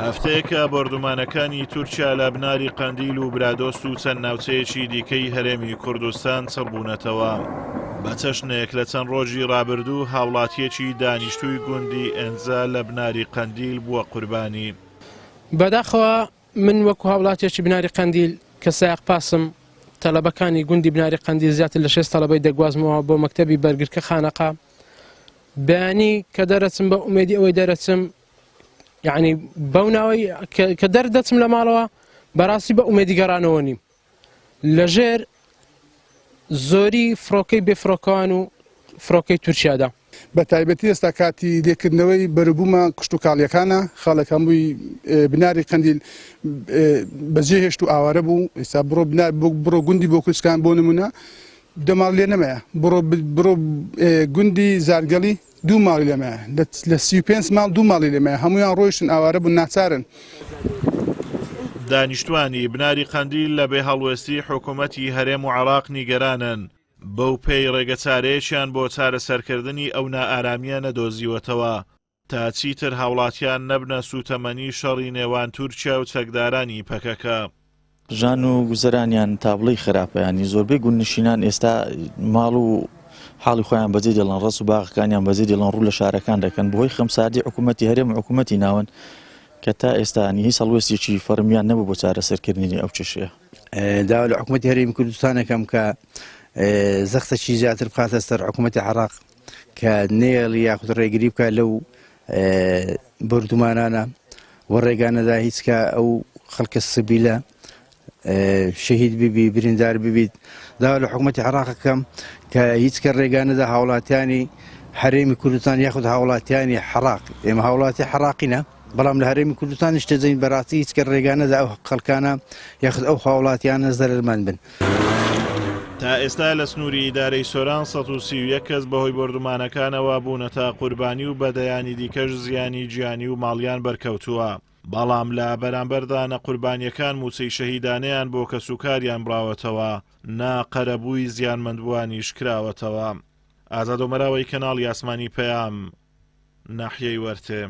هەفتەیەکە بەردومانەکانی تورکیا لە بناری قەندیل و برادۆست و چەند ناوچەیەکی دیکەی هەرێمی کوردستان چڕبوونەتەوە. بە چەشنێک لە چەند ڕۆژی ڕابردوو هاوڵاتیەکی دانیشتووی گوندی ئێنزا لە بناری قەندیل بووە قوربانی. بەداخەوە من وەکو هاوڵاتیەکی بناری قەندیل کە سایق پاسم تەلەبەکانی گوندی بناری قەندیل زیاتر لە 6 تەلەبەی دەگوازمەوە بۆ مەکتەبی بەرگرکە خانەقا. بەیانی کە دەرەچم بە ئومێدی ئەوەی دەرەچم، یعنی بەو ناوەی کە دەردەچم لە ماڵەوە بەڕاستی بە ئومێدی گەڕانەوە نیم لەژێر زۆری فڕۆکەی بێفرۆکەوان و فڕۆکەی تورکیادا. بە تایبەتی ئێستا کاتی لێکردنەوەی بەرەبوومە کشت و کاڵیەکانە خاڵەکان بووی بناری قەندیل بەجێ هێشت و ئاوارە بوو. ئێستا بڕۆ گوندی بۆ کوچکان بۆ نمونە دەماڵ لێ نەمەیە، بڕۆ گوندی زارگەڵی 2 ماڵی لەمەیە، لە 35 ماڵ 2 ماڵی لەمەیە، هەمویان ڕۆیشتن ئاوارە بوون ناچارن. دانیشتوانی بناری قەندیل لە بێ هەڵوێستی حکوومەتی هەرێم و عێراق نیگەرانن. بەو پێی ڕێگەچارەیەکیان بۆ چارەسەرکردنی ئەو نائارامیە نەدۆزیوەتەوە تا چیتر هاوڵاتیان نەبنە سوتەمەنی شەڕی نێوان تورکیا و چەکدارانی پەکەکە. ژان و گوزەرانیان تابڵی خراپەیانی زۆربەی گوندنشینان ئێستا ماڵ و حاڵی خۆیان بەجێ دێڵن، ڕەس و باغەکانیان بەجێ دێڵن، ڕوو لە شارەکان دەکەن بۆی خەمساردی حکوومەتی هەرێم و حکوومەتی ناون کە تا ئێستانی هیچ هەڵوێستێکی فەرمیان نەبوو بۆ چارەسەرکردنی ئەو کێشەیە. داوا لە حکوومەتی هەرێمی کوردستانەکەم کە زەختەکی زیاتر بخاتە سەر حکوومەتی عێراق کە نێڵی یاخود ڕێگری بکە لەو بردومانانە و ڕێگانەدا هیچ کە ئەو خەڵکە سبیلە شەهید ببی بریندار ببیت. داوا لە حکوومەتی عێراقەکەم کە هیچ کە ڕێگانەدا هاوڵاتیانی هەرێمی کوردستان یاخود هاوڵاتیانی عێراق، ئێمە هاوڵاتی عێراقینە بەڵام لە هەرێمی کوردستان شتەجەین بەڕاستی هیچ کە ڕێگانەدا ئەو خەڵکانە یاخود ئەو هاوڵاتیانە زەرمەند بن. تا ئێستا لە سنووری ئیدارەی سۆران 131 کەس بەهۆی بردومانەکانەوە بوونەتە قوربانی و بەدەیانی دیکەش زیانی گیانی و ماڵیان بەرکەوتووە. بەڵام لە بەرامبەردا نەقوربانیەکان موچەی شەهیدانەیان بۆ کەسوکاریان براوەتەوە، ناقەرەبووی زیانمەندبووانیش کراوەتەوە. ئازاد و مەراوەی کەناڵی ئاسمانی پەیام، ناحیەی وەرتێ.